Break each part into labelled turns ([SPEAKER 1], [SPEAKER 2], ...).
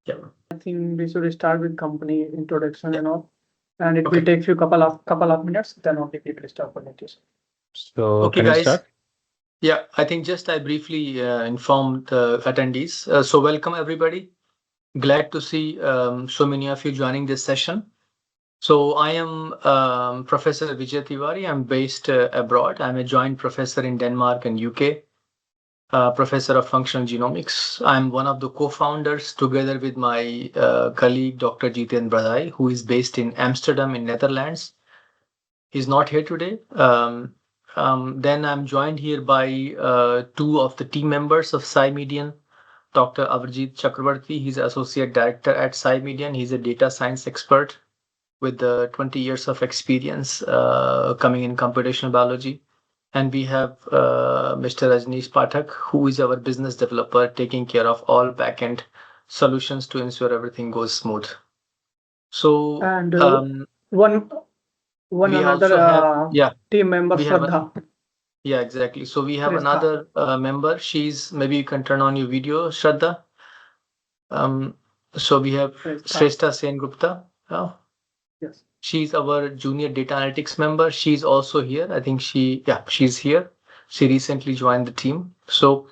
[SPEAKER 1] Yeah.
[SPEAKER 2] I think we should start with company introduction
[SPEAKER 1] Yeah.
[SPEAKER 2] and all, and it will
[SPEAKER 1] Okay.
[SPEAKER 2] take you couple of minutes. Then only people start presentation.
[SPEAKER 3] So
[SPEAKER 1] Okay,
[SPEAKER 3] can you
[SPEAKER 1] guys.
[SPEAKER 3] start?
[SPEAKER 1] Yeah, I think just I briefly informed the attendees. So welcome everybody. Glad to see so many of you joining this session. So I am Professor Vijay Tiwari. I'm based abroad. I'm a joint professor in Denmark and UK, professor of functional genomics. I'm one of the co-founders together with my colleague, Dr. Jitendra Badhai, who is based in Amsterdam in Netherlands. He's not here today. Then I'm joined here by two of the team members of SciMedian, Dr. Avarjit Chakrabarti. He's Associate Director at SciMedian. He's a data science expert with 20 years of experience coming in computational biology. And we have Mr. Rajneesh Pathak, who is our business developer, taking care of all backend solutions to ensure everything goes smooth. So
[SPEAKER 2] And one
[SPEAKER 1] we
[SPEAKER 2] another
[SPEAKER 1] also have, yeah,
[SPEAKER 2] team member
[SPEAKER 1] we have a,
[SPEAKER 2] Shraddha.
[SPEAKER 1] yeah, exactly. So we have
[SPEAKER 2] Shrestha.
[SPEAKER 1] another member. She's, maybe you can turn on your video, Shraddha. Um, so we have
[SPEAKER 2] Shrestha.
[SPEAKER 1] Shrestha Sen Gupta.
[SPEAKER 2] Yes.
[SPEAKER 1] She's our junior data analytics member. She's also here. I think she's here. She recently joined the team. So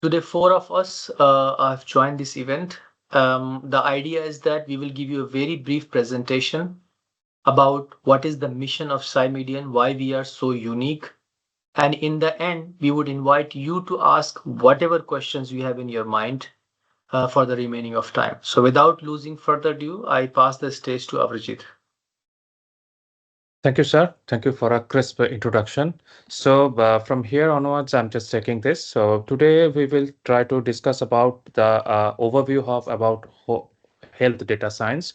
[SPEAKER 1] today, four of us have joined this event. The idea is that we will give you a very brief presentation about what is the mission of SciMedian, why we are so unique. And in the end, we would invite you to ask whatever questions you have in your mind for the remaining of time. So without losing further ado, I pass the stage to Avrijit.
[SPEAKER 3] Thank you, sir. Thank you for a crisp introduction. So from here onwards, I'm just checking this. So today we will try to discuss about the overview of about health data science,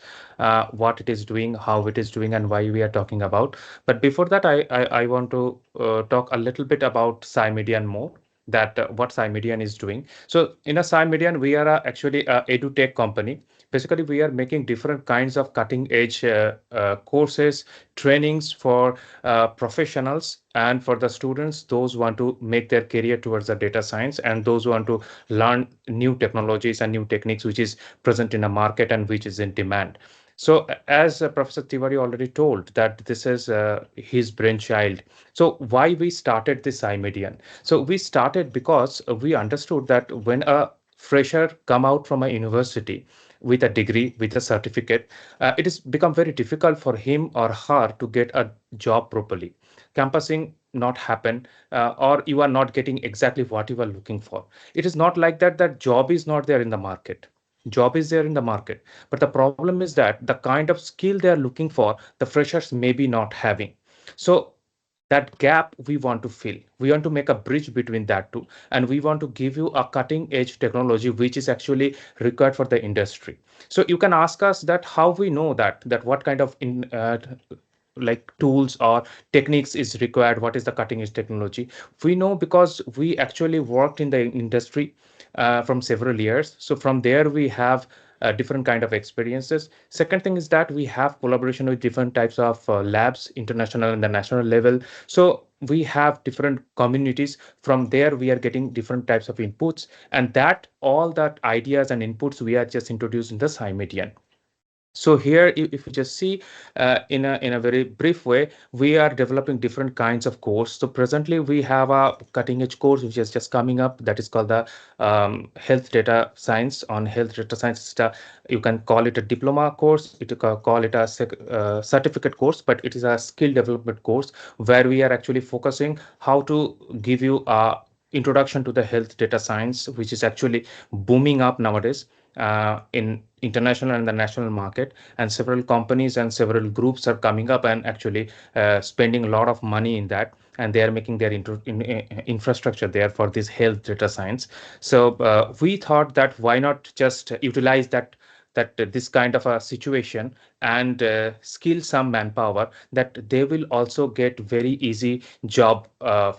[SPEAKER 3] what it is doing, how it is doing, and why we are talking about. But before that, I want to talk a little bit about SciMedian more. That what SciMedian is doing. So in a SciMedian, we are actually a edutech company. Basically, we are making different kinds of cutting edge courses, trainings for professionals and for the students, those want to make their career towards the data science and those who want to learn new technologies and new techniques which is present in a market and which is in demand. So as Professor Tiwari already told that this is his brainchild. So why we started this iMedian? So we started because we understood that when a fresher come out from a university with a degree, with a certificate, it is become very difficult for him or her to get a job properly. Campusing not happen, or you are not getting exactly what you are looking for. It is not like that, that job is not there in the market. Job is there in the market, but the problem is that the kind of skill they are looking for, the freshers may be not having. So that gap we want to fill. We want to make a bridge between that two, and we want to give you a cutting edge technology which is actually required for the industry. So you can ask us that how we know that what kind of like tools or techniques is required, what is the cutting edge technology. We know because we actually worked in the industry from several years. So from there we have different kind of experiences. Second thing is that we have collaboration with different types of labs, international and the national level. So we have different communities. From there we are getting different types of inputs, and that all that ideas and inputs we are just introduced in the SciMedian. So here, if you just see in a very brief way, we are developing different kinds of course. So presently, we have a cutting edge course which is just coming up. That is called the health data science. On health data science, you can call it a diploma course. You can call it a certificate course, but it is a skill development course where we are actually focusing how to give you a introduction to the health data science, which is actually booming up nowadays in international and the national market, and several companies and several groups are coming up and actually spending a lot of money in that, and they are making their infrastructure there for this health data science. So we thought that why not just utilize that this kind of a situation and skill some manpower that they will also get very easy job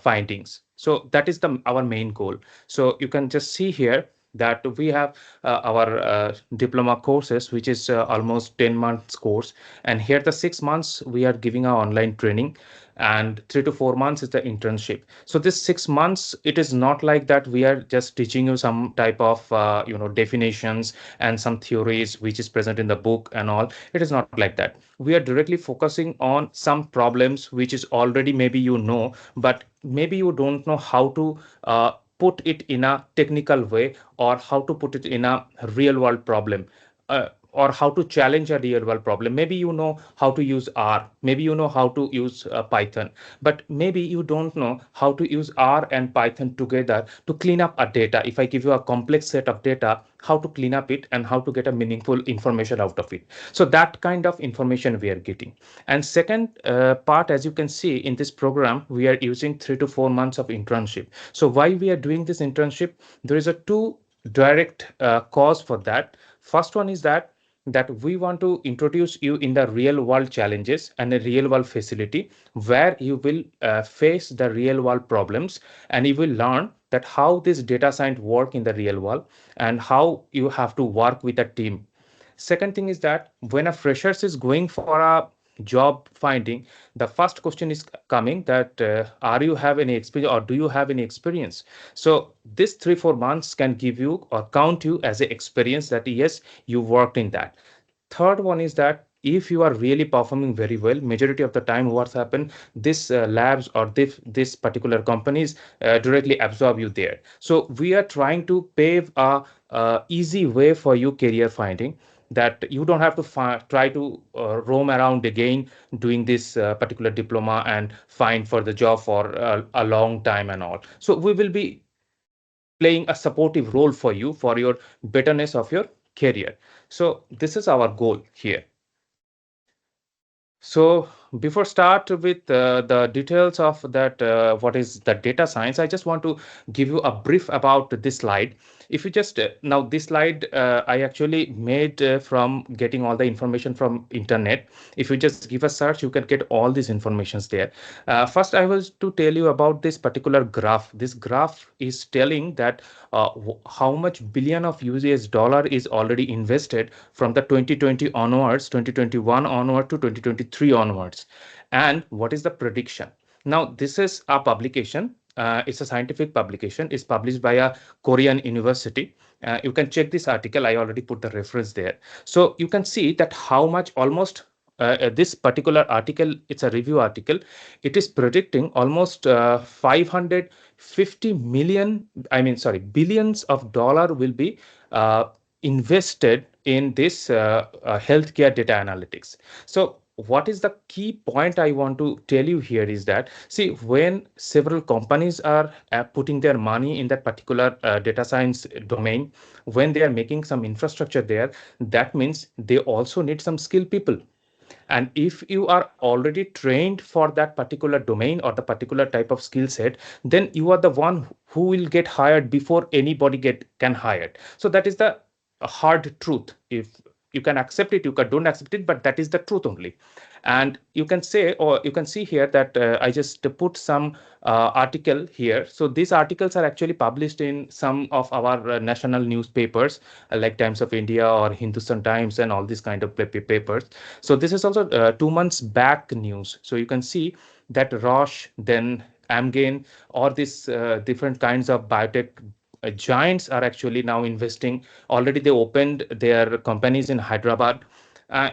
[SPEAKER 3] findings. So that is the our main goal. So you can just see here that we have our diploma courses, which is almost 10 months course. And here the 6 months we are giving our online training, and 3 to 4 months is the internship. So this 6 months, it is not like that we are just teaching you some type of definitions and some theories which is present in the book and all. It is not like that. We are directly focusing on some problems which is already maybe but maybe you don't know how to put it in a technical way, or how to put it in a real world problem, or how to challenge a real world problem. Maybe you know how to use R, maybe you know how to use Python, but maybe you don't know how to use R and Python together to clean up a data. If I give you a complex set of data, how to clean up it and how to get a meaningful information out of it. So that kind of information we are getting. And second part, as you can see in this program, we are using 3 to 4 months of internship. So why we are doing this internship? There is a two direct cause for that. First one is that we want to introduce you in the real world challenges and a real world facility where you will face the real world problems, and you will learn that how this data science work in the real world and how you have to work with a team. Second thing is that when a freshers is going for a job finding, the first question is coming that are you have any experience or do you have any experience? So this 3 4 months can give you or count you as an experience that yes, you worked in that. Third one is that if you are really performing very well, majority of the time what's happened, this labs or this particular companies directly absorb you there. So we are trying to pave a easy way for you career finding, that you don't have to try to roam around again doing this particular diploma and find for the job for a long time and all. So we will be playing a supportive role for you for your betterness of your career. So this is our goal here. So before start with the details of that, what is the data science, I just want to give you a brief about this slide. If you just now this slide, I actually made from getting all the information from internet. If you just give a search, you can get all these informations there. First, I was to tell you about this particular graph. This graph is telling that how much billion of US dollar is already invested from the 2020 onwards, 2021 onward to 2023 onwards. And what is the prediction? Now, this is a publication. It's a scientific publication. It's published by a Korean university. You can check this article. I already put the reference there. So you can see that how much almost this particular article, it's a review article. It is predicting almost 550 million, billions of dollar will be invested in this healthcare data analytics. So what is the key point I want to tell you here is that, see, when several companies are putting their money in that particular data science domain, when they are making some infrastructure there, that means they also need some skilled people. And if you are already trained for that particular domain or the particular type of skill set, then you are the one who will get hired before anybody can hired. So that is the hard truth. If you can accept it, you can don't accept it, but that is the truth only. And you can say, or you can see here that I just put some article here. So these articles are actually published in some of our national newspapers like Times of India or Hindustan Times and all these kind of papers. So this is also 2 months back news. So you can see that Roche, then Amgen, or these different kinds of biotech giants are actually now investing. Already they opened their companies in Hyderabad.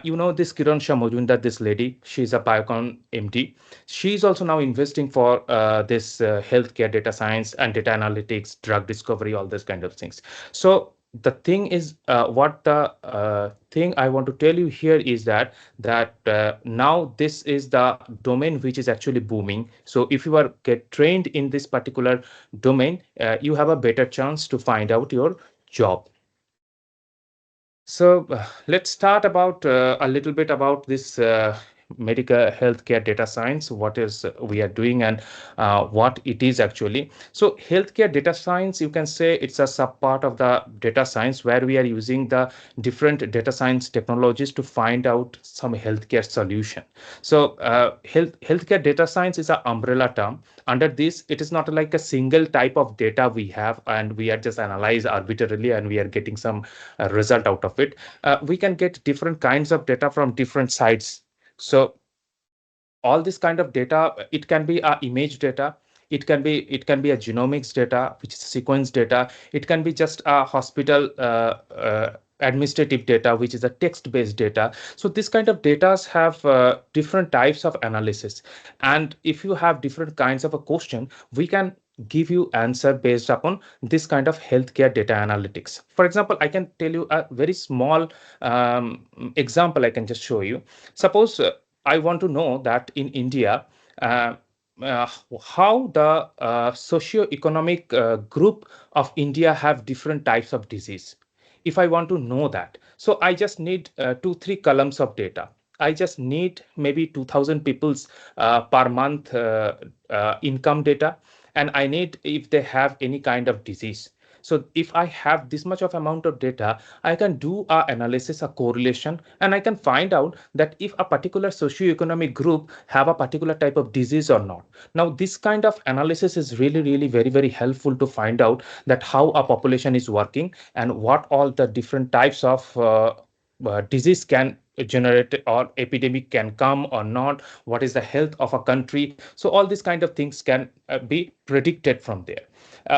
[SPEAKER 3] You know this Kiran Shah Majumdar, this lady, she's a Biocon MD. She's also now investing for this healthcare data science and data analytics, drug discovery, all those kind of things. So the thing is, what the thing I want to tell you here is that now this is the domain which is actually booming. So if you are get trained in this particular domain, you have a better chance to find out your job. So let's start about a little bit about this medical healthcare data science, what is we are doing, and what it is actually. So healthcare data science, you can say it's a sub part of the data science where we are using the different data science technologies to find out some healthcare solution. So healthcare data science is an umbrella term. Under this, it is not like a single type of data we have and we are just analyze arbitrarily and we are getting some result out of it. We can get different kinds of data from different sites. So all this kind of data, it can be a image data, it can be a genomics data, which is sequence data, it can be just a hospital administrative data, which is a text based data. So this kind of data have different types of analysis, and if you have different kinds of a question, we can give you answer based upon this kind of healthcare data analytics. For example, I can tell you a very small example. I can just show you. Suppose I want to know that in India, uh, uh, how the socio-economic group of India have different types of disease. If I want to know that, so I just need 2 3 columns of data. I just need maybe 2,000 people's per month income data, and I need if they have any kind of disease. So if I have this much of amount of data, I can do a analysis, a correlation, and I can find out that if a particular socioeconomic group have a particular type of disease or not. Now, this kind of analysis is really, really very helpful to find out that how a population is working and what all the different types of disease can generate or epidemic can come or not, what is the health of a country. So all these kind of things can be predicted from there.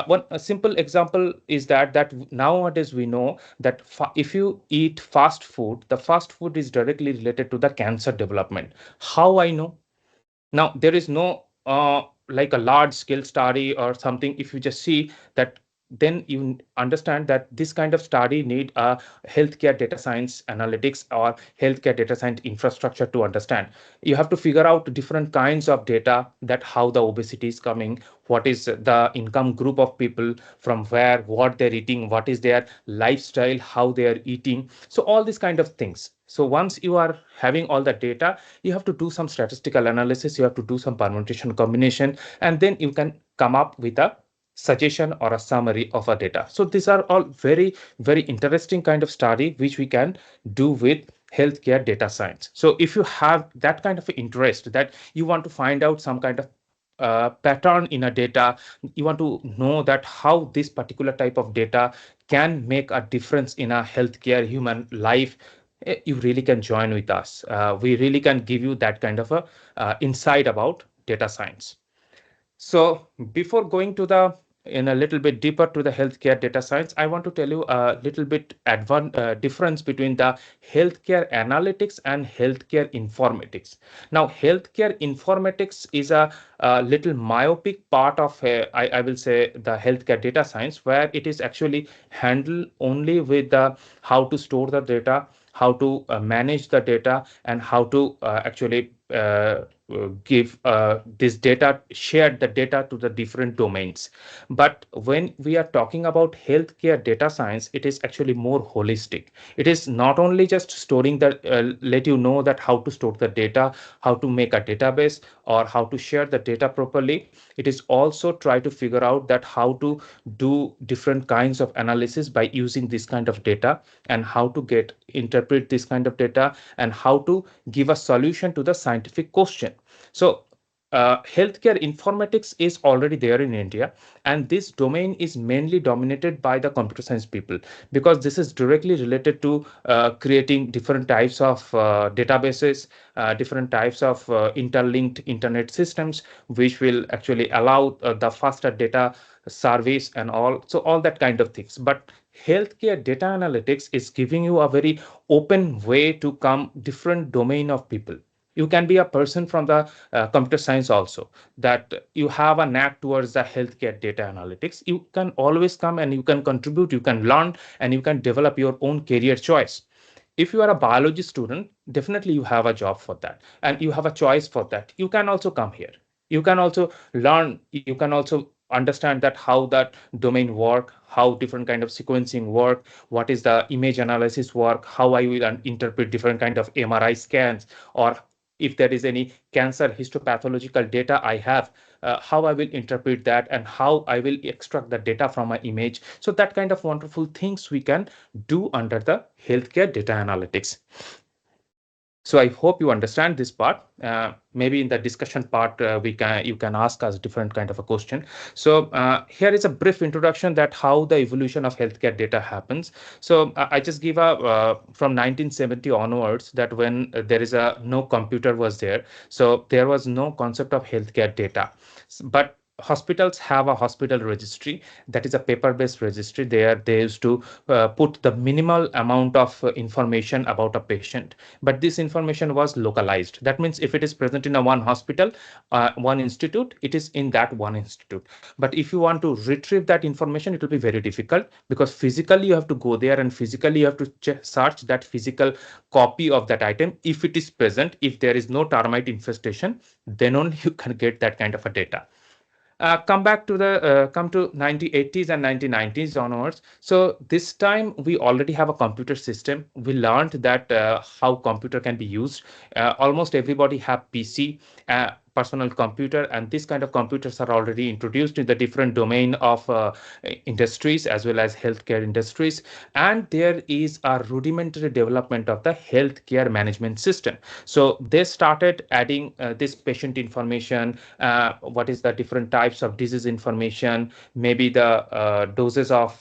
[SPEAKER 3] One a simple example is that nowadays we know that if you eat fast food, the fast food is directly related to the cancer development. How I know? Now, there is no like a large scale study or something. If you just see that, then you understand that this kind of study need a healthcare data science analytics or healthcare data science infrastructure to understand. You have to figure out different kinds of data, that how the obesity is coming, what is the income group of people, from where, what they're eating, what is their lifestyle, how they are eating. So all these kind of things. So once you are having all the data, you have to do some statistical analysis, you have to do some permutation combination, and then you can come up with a suggestion or a summary of a data. So these are all very interesting kind of study which we can do with healthcare data science. So if you have that kind of interest, that you want to find out some kind of pattern in a data, you want to know that how this particular type of data can make a difference in a healthcare human life, you really can join with us. We really can give you that kind of a insight about data science. So before going to the in a little bit deeper to the healthcare data science, I want to tell you a little bit difference between the healthcare analytics and healthcare informatics. Now, healthcare informatics is a little myopic part of, I will say, the healthcare data science, where it is actually handled only with the how to store the data, how to manage the data, and how to actually give this data, share the data to the different domains. But when we are talking about healthcare data science, it is actually more holistic. It is not only just storing the let you know that how to store the data, how to make a database, or how to share the data properly. It is also try to figure out that how to do different kinds of analysis by using this kind of data, and how to get interpret this kind of data, and how to give a solution to the scientific question. So healthcare informatics is already there in India, and this domain is mainly dominated by the computer science people, because this is directly related to creating different types of databases, different types of interlinked internet systems, which will actually allow the faster data service and all. So all that kind of things. But healthcare data analytics is giving you a very open way to come different domain of people. You can be a person from the computer science also, that you have a knack towards the healthcare data analytics. You can always come and you can contribute, you can learn, and you can develop your own career choice. If you are a biology student, definitely you have a job for that, and you have a choice for that. You can also come here, you can also learn, you can also understand that how that domain work, how different kind of sequencing work, what is the image analysis work, how I will interpret different kind of MRI scans, or if there is any cancer histopathological data I have, how I will interpret that and how I will extract the data from my image. So that kind of wonderful things we can do under the healthcare data analytics. So I hope you understand this part. Maybe in the discussion part, you can ask us different kind of a question. So here is a brief introduction that how the evolution of healthcare data happens. So I just give a from 1970 onwards, that when there is a no computer was there, so there was no concept of healthcare data. But hospitals have a hospital registry, that is a paper-based registry. There they used to put the minimal amount of information about a patient, but this information was localized. That means if it is present in a one hospital, one institute, it is in that one institute. But if you want to retrieve that information, it will be very difficult, because physically you have to go there and physically you have to search that physical copy of that item. If it is present, if there is no termite infestation, then only you can get that kind of a data. Come to 1980s and 1990s onwards. So this time we already have a computer system. We learned that how computer can be used. Almost everybody have PC, personal computer, and this kind of computers are already introduced in the different domain of industries as well as healthcare industries. And there is a rudimentary development of the healthcare management system. So they started adding this patient information, what is the different types of disease information, maybe the doses of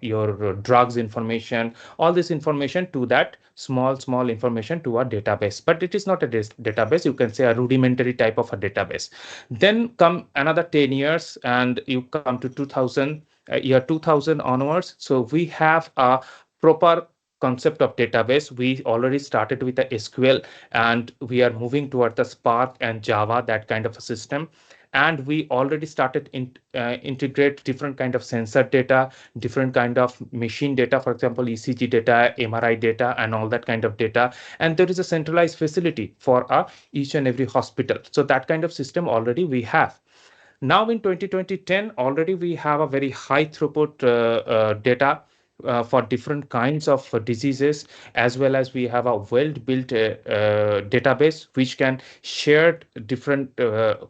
[SPEAKER 3] your drugs information, all this information to that small information to a database. But it is not a database, you can say a rudimentary type of a database. Then come another 10 years and you come to 2000, year 2000 onwards. So we have a proper concept of database. We already started with the SQL, and we are moving toward the Spark and Java, that kind of a system. And we already started integrate different kind of sensor data, different kind of machine data, for example, ECG data, MRI data, and all that kind of data. And there is a centralized facility for each and every hospital. So that kind of system already we have. Now in 2010, already we have a very high throughput data for different kinds of diseases, as well as we have a well-built database which can share different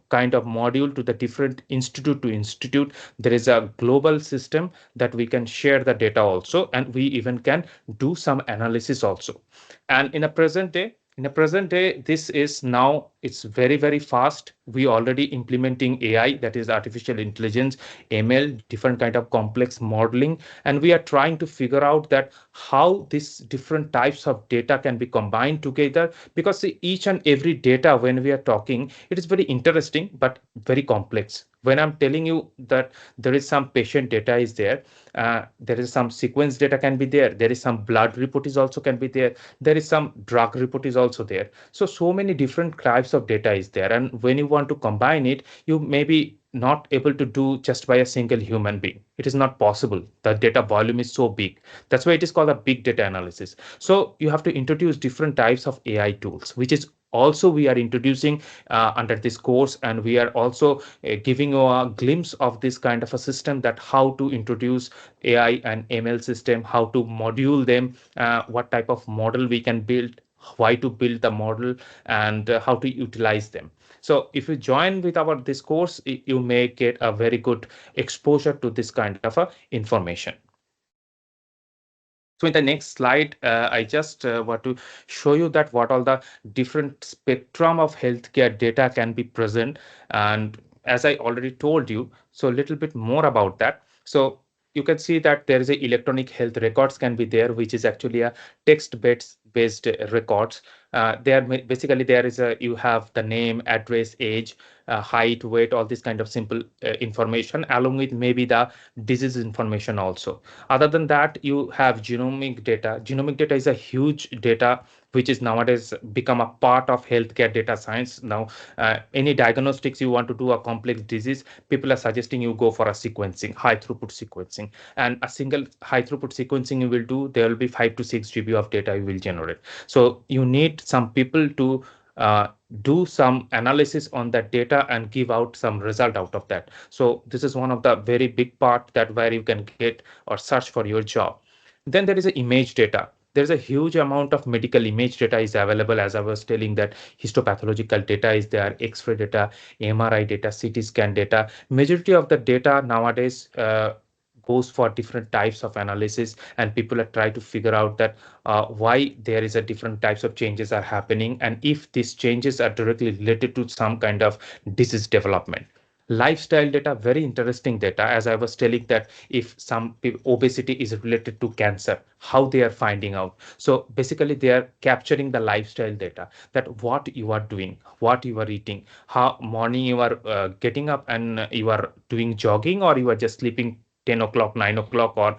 [SPEAKER 3] kind of module to the different institute to institute. There is a global system that we can share the data also, and we even can do some analysis also. And in a present day, this is now, it's very fast. We already implementing AI, that is artificial intelligence, ML, different kind of complex modeling, and we are trying to figure out that how these different types of data can be combined together. Because each and every data, when we are talking, it is very interesting but very complex. When I'm telling you that there is some patient data is there, there is some sequence data can be there, there is some blood report is also can be there, there is some drug report is also there. So many different types of data is there, and when you want to combine it, you may be not able to do just by a single human being. It is not possible. The data volume is so big. That's why it is called a big data analysis. So you have to introduce different types of AI tools, which is also we are introducing under this course, and we are also giving you a glimpse of this kind of a system, that how to introduce AI and ML system, how to module them, what type of model we can build, why to build the model, and how to utilize them. So if you join with our this course, you may get a very good exposure to this kind of information. So in the next slide, I just want to show you that what all the different spectrum of healthcare data can be present. And as I already told you, so a little bit more about that. So you can see that there is a electronic health records can be there, which is actually a text-based records. Basically there is you have the name, address, age, height, weight, all this kind of simple information, along with maybe the disease information also. Other than that, you have genomic data. Genomic data is a huge data which is nowadays become a part of healthcare data science. Now, any diagnostics you want to do a complex disease, people are suggesting you go for a sequencing, high throughput sequencing. And a single high throughput sequencing you will do, there will be 5 to 6 GB of data you will generate. So you need some people to do some analysis on that data and give out some result out of that. So this is one of the very big part that where you can get or search for your job. Then there is a image data. there's a huge amount of medical image data is available. As I was telling, that histopathological data is there, X-ray data, MRI data, CT scan data. Majority of the data nowadays goes for different types of analysis, and people are trying to figure out that why there is a different types of changes are happening, and if these changes are directly related to some kind of disease development. Lifestyle data, very interesting data. As I was telling, that if some obesity is related to cancer, how they are finding out. So basically they are capturing the lifestyle data, that what you are doing, what you are eating, how morning you are getting up and you are doing jogging, or you are just sleeping 10 o'clock, 9 o'clock, or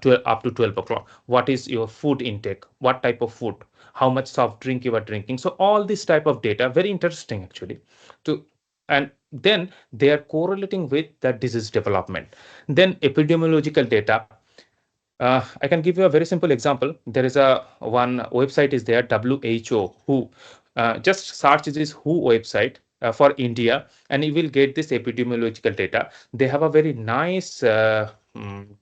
[SPEAKER 3] 12, up to 12 o'clock. What is your food intake? What type of food? How much soft drink you are drinking? So all this type of data, very interesting actually. To and then they are correlating with the disease development. Then epidemiological data. I can give you a very simple example. There is a one website is there, WHO, who just search this WHO website for India, and you will get this epidemiological data. They have a very nice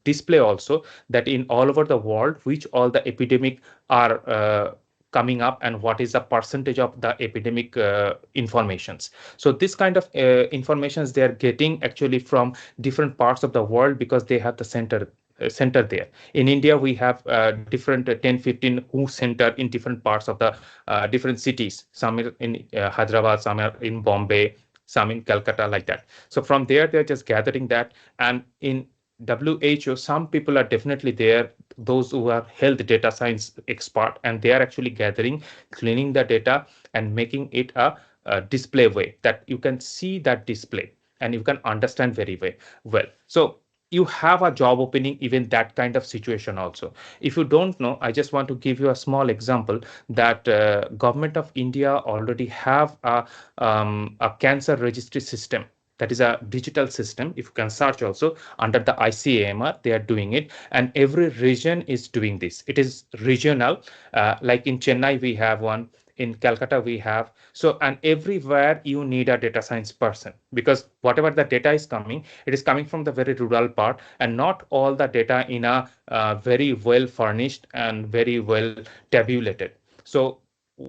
[SPEAKER 3] display also, that in all over the world, which all the epidemic are coming up, and what is the percentage of the epidemic informations. So this kind of informations they are getting actually from different parts of the world, because they have the center there. In India, we have different 10, 15 WHO center in different parts of the different cities. Some are in Hyderabad, some are in Bombay, some in Calcutta, like that. So from there, they're just gathering that. And in WHO, some people are definitely there, those who are health data science expert, and they are actually gathering, cleaning the data, and making it a display way, that you can see that display and you can understand very well. So you have a job opening, even that kind of situation also. If you don't know, I just want to give you a small example, that government of India already have a cancer registry system. That is a digital system. If you can search also under the ICAMR, they are doing it, and every region is doing this. It is regional. Like in Chennai, we have one. In Calcutta, we have. So, and everywhere you need a data science person, because whatever the data is coming, it is coming from the very rural part, and not all the data in a very well furnished and very well tabulated. So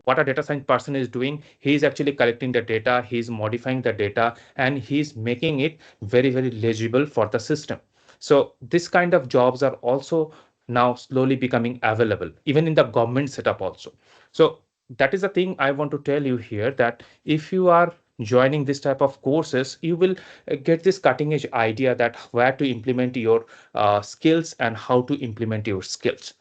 [SPEAKER 3] what a data science person is doing, he is actually collecting the data, he is modifying the data, and he is making it very legible for the system. So this kind of jobs are also now slowly becoming available, even in the government setup also. So that is the thing I want to tell you here, that if you are joining this type of courses, you will get this cutting edge idea, that where to implement your skills and how to implement your skills.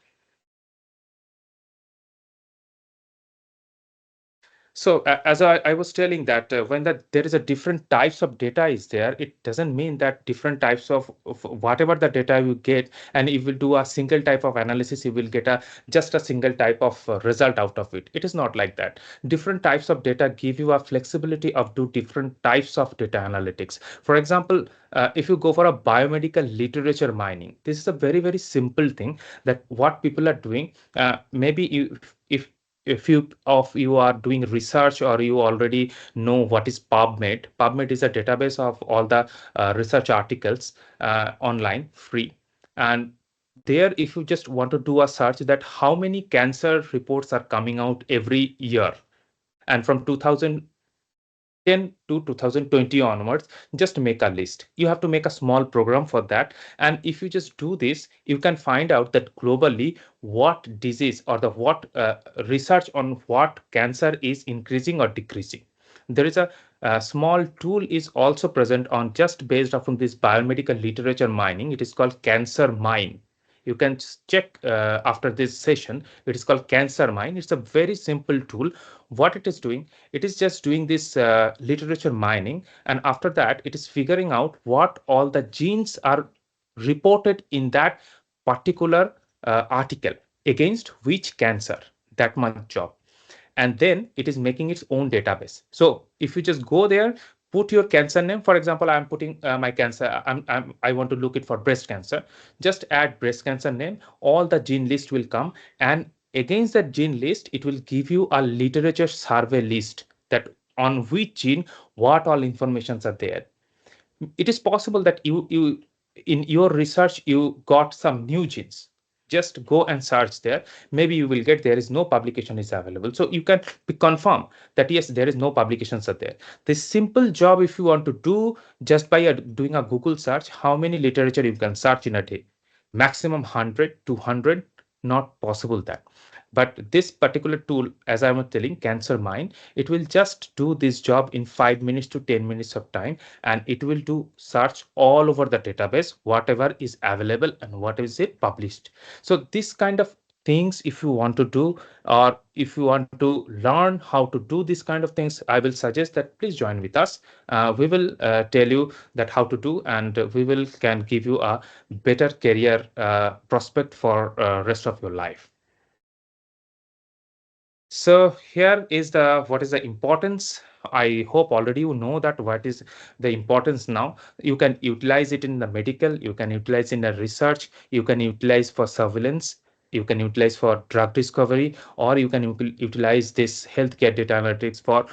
[SPEAKER 3] So as I was telling, that when there is a different types of data is there, it doesn't mean that different types of whatever the data you get, and if you do a single type of analysis, you will get just a single type of result out of it. It is not like that. Different types of data give you a flexibility of do different types of data analytics. For example, if you go for a biomedical literature mining, this is a very simple thing, that what people are doing. Maybe if you are doing research, or you already know what is PubMed. PubMed is a database of all the research articles online, free. And there, if you just want to do a search, that how many cancer reports are coming out every year, and from 2010 to 2020 onwards, just make a list. You have to make a small program for that, and if you just do this, you can find out that globally what disease, or the what research on what cancer is increasing or decreasing. There is a small tool is also present on, just based upon this biomedical literature mining. It is called Cancer Mine. You can check after this session. It is called Cancer Mine. It's a very simple tool. What it is doing, it is just doing this literature mining, and after that, it is figuring out what all the genes are reported in that particular article against which cancer, that much job. And then it is making its own database. So if you just go there, put your cancer name. For example, I'm putting my cancer. I want to look it for breast cancer. Just add breast cancer name. All the gene list will come, and against that gene list, it will give you a literature survey list, that on which gene what all informations are there. It is possible that you in your research you got some new genes, Just go and search there. Maybe you will get there is no publication is available. So you can be confirm that yes, there is no publications are there. This simple job, if you want to do just by doing a Google search, how many literature you can search in a day? Maximum 100, 200, not possible that. But this particular tool, as I was telling, Cancer Mind, it will just do this job in 5 minutes to 10 minutes of time, and it will do search all over the database, whatever is available and what is it published. So this kind of things, if you want to do, or if you want to learn how to do this kind of things, I will suggest that please join with us. We will tell you that how to do, and we will can give you a better career prospect for rest of your life. So here is the what is the importance. I hope already you know that what is the importance now. You can utilize it in the medical, you can utilize in the research, you can utilize for surveillance, you can utilize for drug discovery, or you can utilize this healthcare data analytics for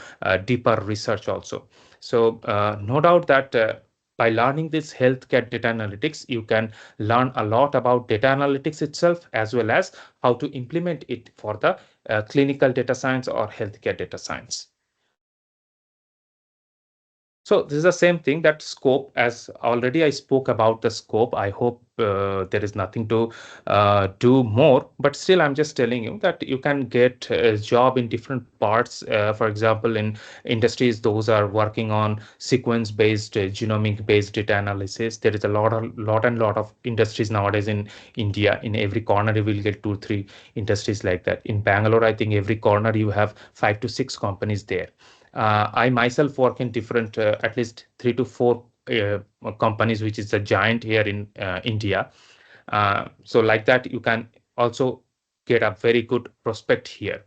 [SPEAKER 3] deeper research also. So no doubt that by learning this healthcare data analytics, you can learn a lot about data analytics itself, as well as how to implement it for the clinical data science or healthcare data science. So this is the same thing, that scope, as already I spoke about the scope. I hope there is nothing to do more, but still I'm just telling you that you can get a job in different parts. For example, in industries, those are working on sequence based, genomic based data analysis. There is a lot of industries nowadays in India. In every corner you will get 2 3 industries like that. In Bangalore, I think every corner you have 5 to 6 companies there. I myself work in different, at least 3 to 4 companies, which is a giant here in India. So like that, you can also get a very good prospect here.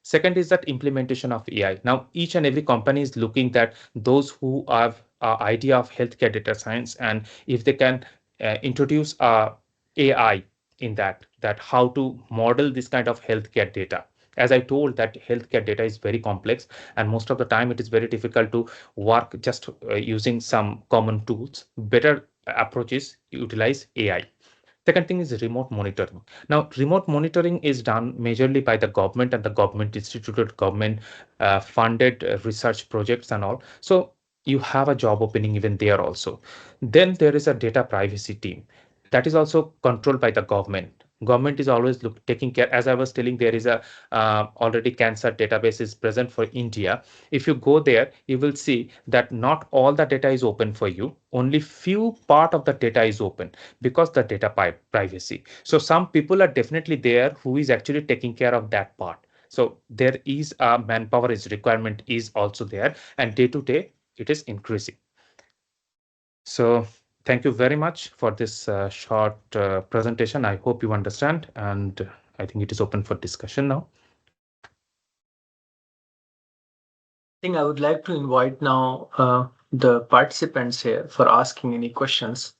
[SPEAKER 3] Second is that implementation of AI. Now, each and every company is looking at those who have an idea of healthcare data science, and if they can introduce AI in that how to model this kind of healthcare data. As I told, that healthcare data is very complex, and most of the time it is very difficult to work just using some common tools. Better approach is utilize AI. Second thing is remote monitoring. Now, remote monitoring is done majorly by the government and the government instituted, government funded research projects and all. So you have a job opening even there also. Then there is a data privacy team that is also controlled by the government. Government is always taking care. As I was telling, there is a already cancer database is present for India. If you go there, you will see that not all the data is open for you. Only few part of the data is open because the data privacy. So some people are definitely there who is actually taking care of that part. So there is a manpower is requirement is also there, and day to day it is increasing. So thank you very much for this short presentation. I hope you understand, and I think it is open for discussion now.
[SPEAKER 1] I think I would like to invite now the participants here for asking any questions.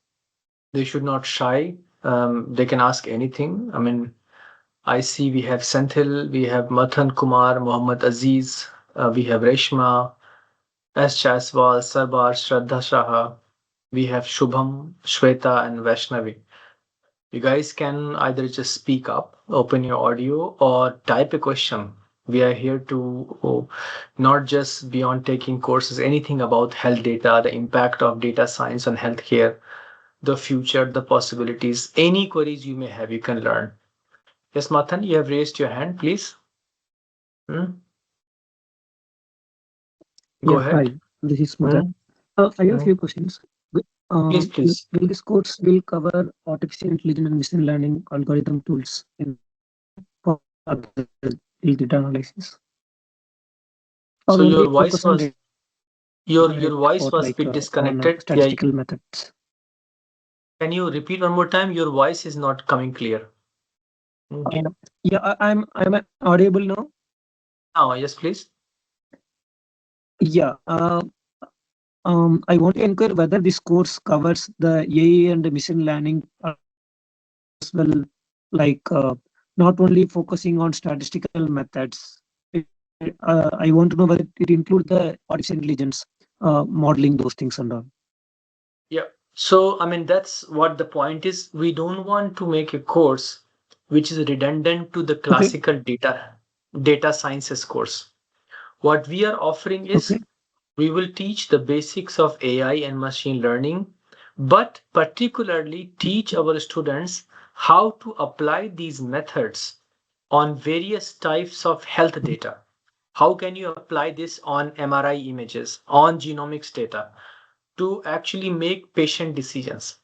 [SPEAKER 1] They should not shy. They can ask anything. I mean, I see we have Senthil, we have Mathan Kumar, Muhammad Aziz, we have Reshma, S. Chaswal, Sarbar, Shraddha Shah, we have Shubham, Shweta, and Vaishnavi. You guys can either just speak up, open your audio, or type a question. We are here to not just beyond taking courses, anything about health data, the impact of data science on healthcare, the future, the possibilities, any queries you may have, you can learn. Yes, Mathan, you have raised your hand, please. Go
[SPEAKER 2] Yeah,
[SPEAKER 1] ahead.
[SPEAKER 2] hi, this is Madan. I have a few questions.
[SPEAKER 1] Please, please.
[SPEAKER 2] Will this course will cover artificial intelligence and machine learning algorithm tools in for the data analysis? Or
[SPEAKER 1] So
[SPEAKER 2] only
[SPEAKER 1] your
[SPEAKER 2] focus
[SPEAKER 1] voice
[SPEAKER 2] on
[SPEAKER 1] was your
[SPEAKER 2] data
[SPEAKER 1] voice
[SPEAKER 2] for
[SPEAKER 1] was
[SPEAKER 2] like
[SPEAKER 1] bit
[SPEAKER 2] on
[SPEAKER 1] disconnected. Yeah,
[SPEAKER 2] statistical methods?
[SPEAKER 1] can you repeat one more time? Your voice is not coming clear.
[SPEAKER 2] Yeah, I'm audible now.
[SPEAKER 1] Now, yes, please.
[SPEAKER 2] Yeah. I want to inquire whether this course covers the AI and the machine learning as well, like not only focusing on statistical methods. I want to know whether it includes the artificial intelligence modeling those things and all.
[SPEAKER 1] Yeah. So, I mean, that's what the point is. We don't want to make a course which is redundant to the
[SPEAKER 2] Okay.
[SPEAKER 1] classical data sciences course. What we are offering is
[SPEAKER 2] Okay.
[SPEAKER 1] we will teach the basics of AI and machine learning, but particularly teach our students how to apply these methods on various types of health data. How can you apply this on MRI images, on genomics data to actually make patient decisions?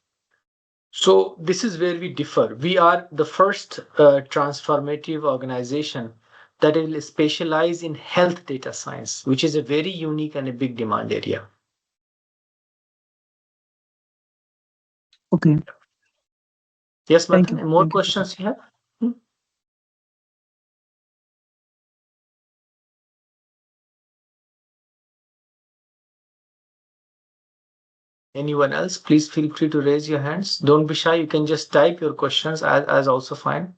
[SPEAKER 1] So this is where we differ. We are the first transformative organization that will specialize in health data science, which is a very unique and a big demand area.
[SPEAKER 2] Okay.
[SPEAKER 1] Yes,
[SPEAKER 2] Thank
[SPEAKER 1] Matan,
[SPEAKER 2] you.
[SPEAKER 1] and more
[SPEAKER 2] Thank you for that.
[SPEAKER 1] questions you have? Hmm? Anyone else? Please feel free to raise your hands. Don't be shy. You can just type your questions as also fine.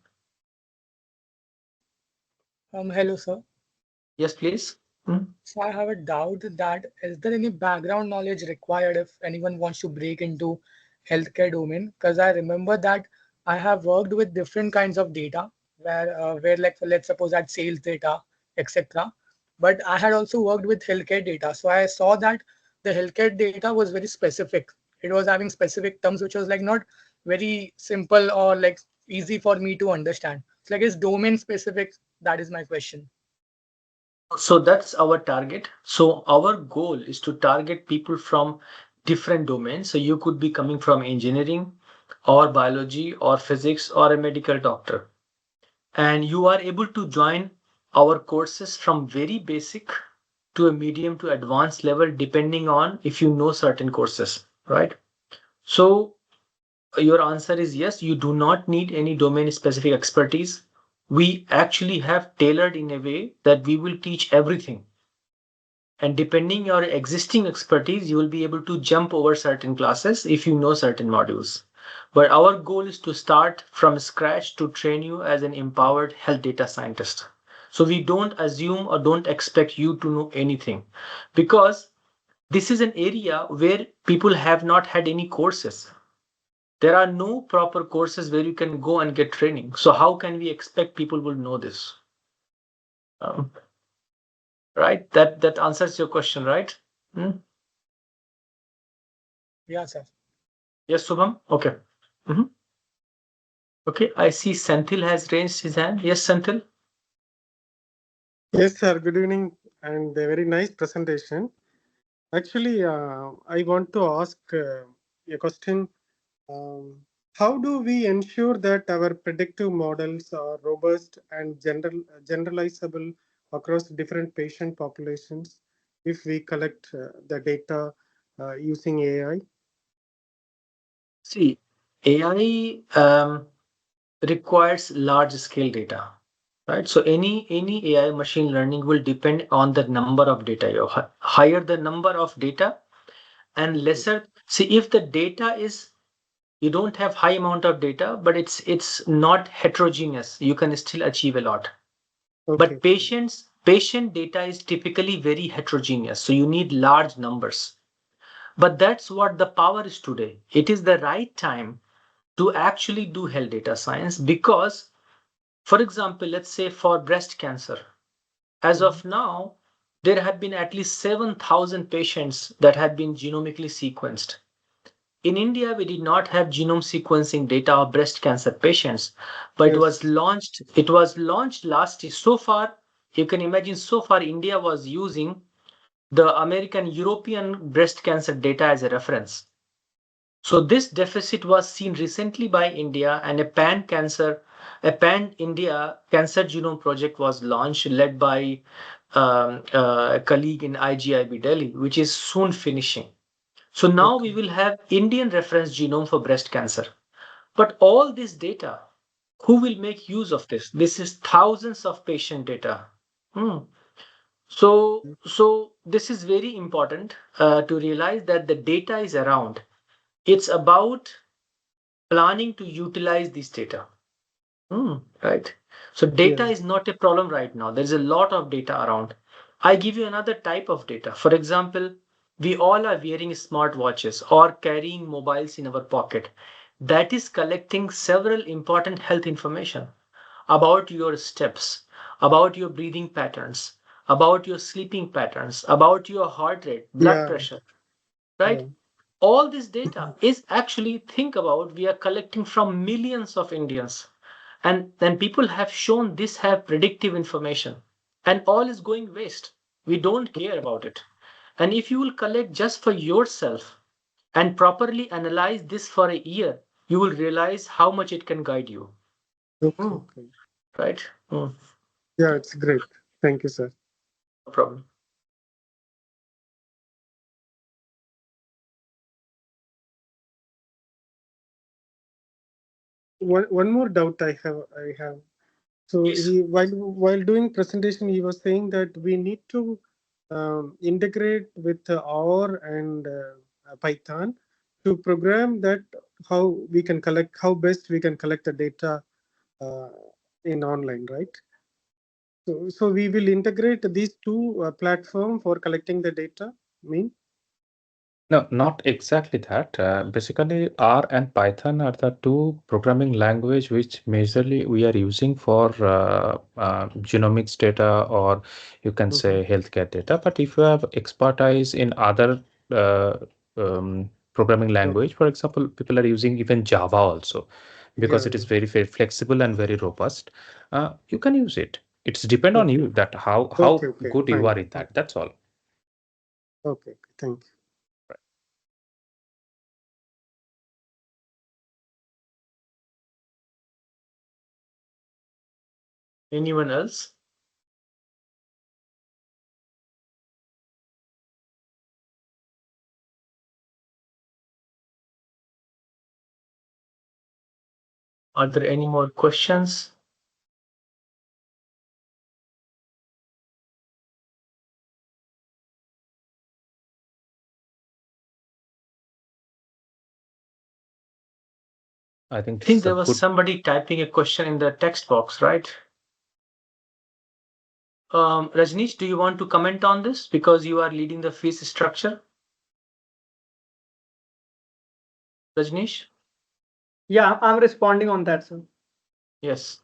[SPEAKER 4] Hello, sir.
[SPEAKER 1] Yes, please. Hmm?
[SPEAKER 4] So I have a doubt that is there any background knowledge required if anyone wants to break into healthcare domain? Because I remember that I have worked with different kinds of data where like let's suppose that sales data, etc. But I had also worked with healthcare data. So I saw that the healthcare data was very specific. It was having specific terms which was like not very simple or like easy for me to understand. It's like it's domain specific. That is my question.
[SPEAKER 1] So that's our target. So our goal is to target people from different domains. So you could be coming from engineering or biology or physics or a medical doctor. And you are able to join our courses from very basic to a medium to advanced level, depending on if you know certain courses, right? So your answer is yes, you do not need any domain specific expertise. We actually have tailored in a way that we will teach everything. And depending your existing expertise, you will be able to jump over certain classes if you know certain modules. But our goal is to start from scratch to train you as an empowered health data scientist. So we don't assume or don't expect you to know anything because this is an area where people have not had any courses. There are no proper courses where you can go and get training. So how can we expect people will know this? Um, right? That answers your question, right? Hmm?
[SPEAKER 4] Yeah, sir.
[SPEAKER 1] Yes, Subham? Okay. Mhm. Okay, I see Senthil has raised his hand. Yes, Senthil?
[SPEAKER 5] Yes, sir. Good evening and a very nice presentation. Actually, I want to ask a question. Um, how do we ensure that our predictive models are robust and generalizable across different patient populations if we collect the data using AI?
[SPEAKER 1] See, AI requires large scale data, right? So any AI machine learning will depend on the number of data. You higher the number of data and lesser. See, if the data is you don't have high amount of data, but it's not heterogeneous, you can still achieve a lot. But
[SPEAKER 5] Okay.
[SPEAKER 1] patient data is typically very heterogeneous, so you need large numbers. But that's what the power is today. It is the right time to actually do health data science because, for example, let's say for breast cancer, as of now, there have been at least 7,000 patients that have been genomically sequenced. In India, we did not have genome sequencing data of breast cancer patients, but
[SPEAKER 5] Yes.
[SPEAKER 1] it was launched last year. So far, you can imagine so far India was using the American European breast cancer data as a reference. So this deficit was seen recently by India and a pan-India cancer genome project was launched led by a colleague in IGIB Delhi, which is soon finishing. So now we
[SPEAKER 5] Okay.
[SPEAKER 1] will have Indian reference genome for breast cancer. But all this data, who will make use of this? This is thousands of patient data. Hmm. So this is very important to realize that the data is around. It's about planning to utilize this data. Right. So data
[SPEAKER 5] Yes.
[SPEAKER 1] is not a problem right now. There's a lot of data around. I give you another type of data. For example, we all are wearing smartwatches or carrying mobiles in our pocket. That is collecting several important health information. about your steps, about your breathing patterns, about your sleeping patterns, about your heart rate, blood
[SPEAKER 5] Yeah.
[SPEAKER 1] pressure, right?
[SPEAKER 5] Yeah.
[SPEAKER 1] All this data is actually, think about, we are collecting from millions of Indians. And then people have shown this have predictive information. And all is going waste. We don't care about it. And if you will collect just for yourself and properly analyze this for a year, you will realize how much it can guide you.
[SPEAKER 5] Okay.
[SPEAKER 1] Mm,
[SPEAKER 5] Okay.
[SPEAKER 1] right? Mm,
[SPEAKER 5] Yeah, it's great. Thank you, sir.
[SPEAKER 1] no problem.
[SPEAKER 5] One more doubt I have. So
[SPEAKER 1] Please.
[SPEAKER 5] while doing presentation, he was saying that we need to integrate with R and Python to program that how best we can collect the data uh, in online, right? So we will integrate these two platform for collecting the data. Mean?
[SPEAKER 3] No, not exactly that. Basically, R and Python are the two programming language which majorly we are using for genomics data, or you can
[SPEAKER 5] Mhm.
[SPEAKER 3] say healthcare data. But if you have expertise in other uh, programming
[SPEAKER 5] Okay.
[SPEAKER 3] language, for example, people are using even Java also because
[SPEAKER 5] Yeah.
[SPEAKER 3] it is very, very flexible and very robust. You can use it. It's depend on
[SPEAKER 5] Okay.
[SPEAKER 3] you that
[SPEAKER 5] Okay.
[SPEAKER 3] how
[SPEAKER 5] Okay.
[SPEAKER 3] good you
[SPEAKER 5] Fine.
[SPEAKER 3] are in that. That's all.
[SPEAKER 5] Okay. Thank you.
[SPEAKER 1] Anyone else? Are there any more questions?
[SPEAKER 3] I think
[SPEAKER 1] I
[SPEAKER 3] this
[SPEAKER 1] think
[SPEAKER 3] is a
[SPEAKER 1] there was
[SPEAKER 3] good.
[SPEAKER 1] somebody typing a question in the text box, right? Rajneesh, do you want to comment on this because you are leading the fees structure? Rajneesh?
[SPEAKER 2] Yeah, I'm responding on that, sir.
[SPEAKER 1] Yes.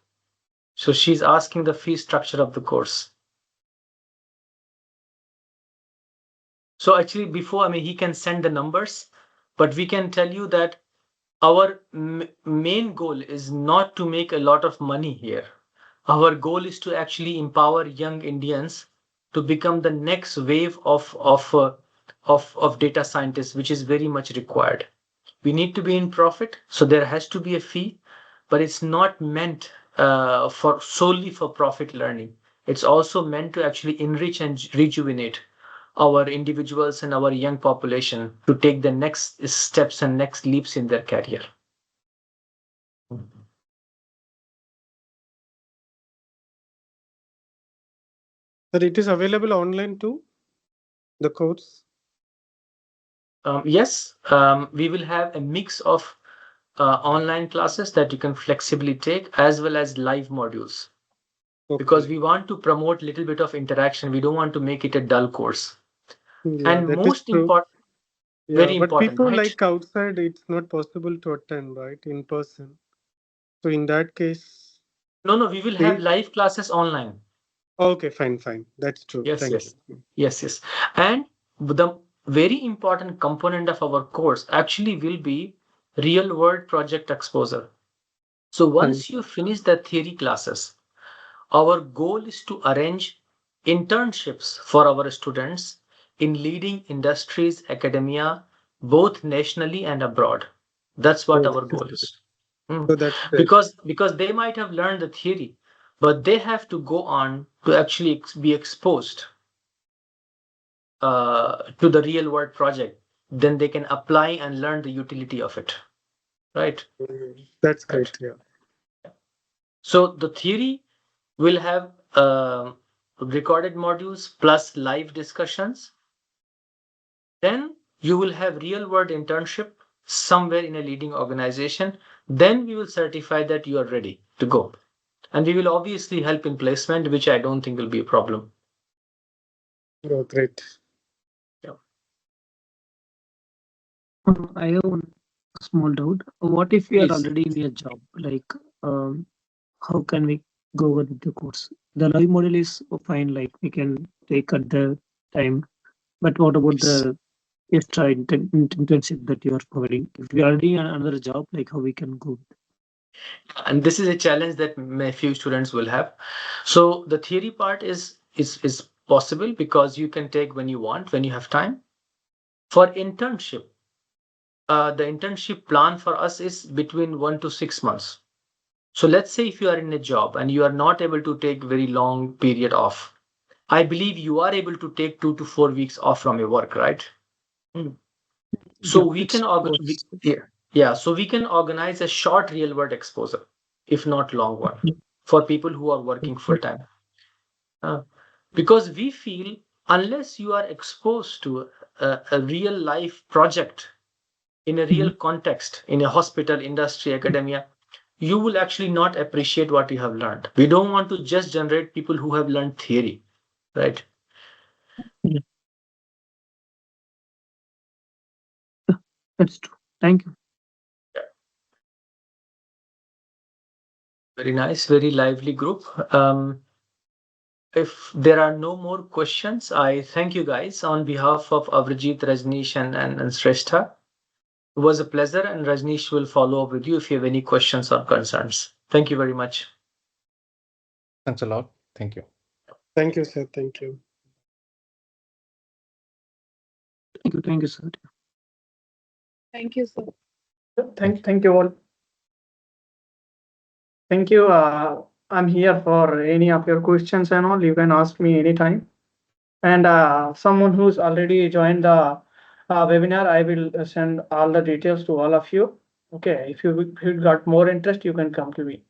[SPEAKER 1] So she's asking the fee structure of the course. So actually, before, I mean, he can send the numbers, but we can tell you that our main goal is not to make a lot of money here. Our goal is to actually empower young Indians to become the next wave of data scientists, which is very much required. We need to be in profit, so there has to be a fee, but it's not meant for solely for profit learning. It's also meant to actually enrich and rejuvenate our individuals and our young population to take the next steps and next leaps in their career.
[SPEAKER 5] But it is available online too, the course.
[SPEAKER 1] Yes, we will have a mix of online classes that you can flexibly take as well as live modules because
[SPEAKER 5] Okay.
[SPEAKER 1] we want to promote a little bit of interaction. We don't want to make it a dull course.
[SPEAKER 5] Yeah,
[SPEAKER 1] And
[SPEAKER 5] that is
[SPEAKER 1] most
[SPEAKER 5] true.
[SPEAKER 1] important,
[SPEAKER 5] Yeah,
[SPEAKER 1] very
[SPEAKER 5] but
[SPEAKER 1] important,
[SPEAKER 5] people
[SPEAKER 1] right?
[SPEAKER 5] like outside, it's not possible to attend, right, in person. So in that case,
[SPEAKER 1] No, no, we will have
[SPEAKER 5] they,
[SPEAKER 1] live classes online.
[SPEAKER 5] okay, fine, fine. That's true.
[SPEAKER 1] Yes,
[SPEAKER 5] Thank
[SPEAKER 1] yes,
[SPEAKER 5] you.
[SPEAKER 1] yes, yes. And the very important component of our course actually will be real world project exposure. So
[SPEAKER 5] Fine.
[SPEAKER 1] once you finish the theory classes, our goal is to arrange internships for our students in leading industries, academia, both nationally and abroad. That's what
[SPEAKER 5] So,
[SPEAKER 1] our goal is.
[SPEAKER 5] so that's great.
[SPEAKER 1] Because they might have learned the theory, but they have to go on to actually be exposed to the real world project. Then they can apply and learn the utility of it. Right?
[SPEAKER 5] That's
[SPEAKER 1] Right.
[SPEAKER 5] great. Yeah.
[SPEAKER 1] So the theory will have recorded modules plus live discussions. Then you will have real world internship somewhere in a leading organization. Then we will certify that you are ready to go. And we will obviously help in placement, which I don't think will be a problem.
[SPEAKER 5] Oh, great.
[SPEAKER 1] Yeah.
[SPEAKER 2] I have one small doubt. What if we are
[SPEAKER 1] Please.
[SPEAKER 2] already in a job? Like, how can we go over with the course. The live model is fine, like we can take at the time. But what about the extra internship that you are providing? If we are already in another job, like how we can go?
[SPEAKER 1] And this is a challenge that few students will have. So the theory part is possible because you can take when you want, when you have time. For internship, the internship plan for us is between 1 to 6 months. So let's say if you are in a job and you are not able to take very long period off, I believe you are able to take 2 to 4 weeks off from your work, right? Mm. So
[SPEAKER 2] Yeah,
[SPEAKER 1] we
[SPEAKER 2] it's
[SPEAKER 1] can
[SPEAKER 2] possible.
[SPEAKER 1] yeah, so we can organize a short real world exposure, if not long one, for people who are working full time. Because we feel unless you are exposed to a real life project in a real context, in a hospital, industry, academia, you will actually not appreciate what you have learned. We don't want to just generate people who have learned theory, right?
[SPEAKER 2] Yeah, that's true. Thank you.
[SPEAKER 1] Very nice, very lively group. If there are no more questions, I thank you guys on behalf of Avrijit, Rajneesh, and Shrestha. It was a pleasure, and Rajneesh will follow up with you if you have any questions or concerns. Thank you very much.
[SPEAKER 3] Thanks a lot. Thank you.
[SPEAKER 5] Thank you, sir. Thank you.
[SPEAKER 2] Thank you, sir.
[SPEAKER 6] Thank you, sir.
[SPEAKER 7] Thank you all. Thank you. I'm here for any of your questions and all. You can ask me anytime. And someone who's already joined the webinar, I will send all the details to all of you. Okay. If you got more interest, you can come to me.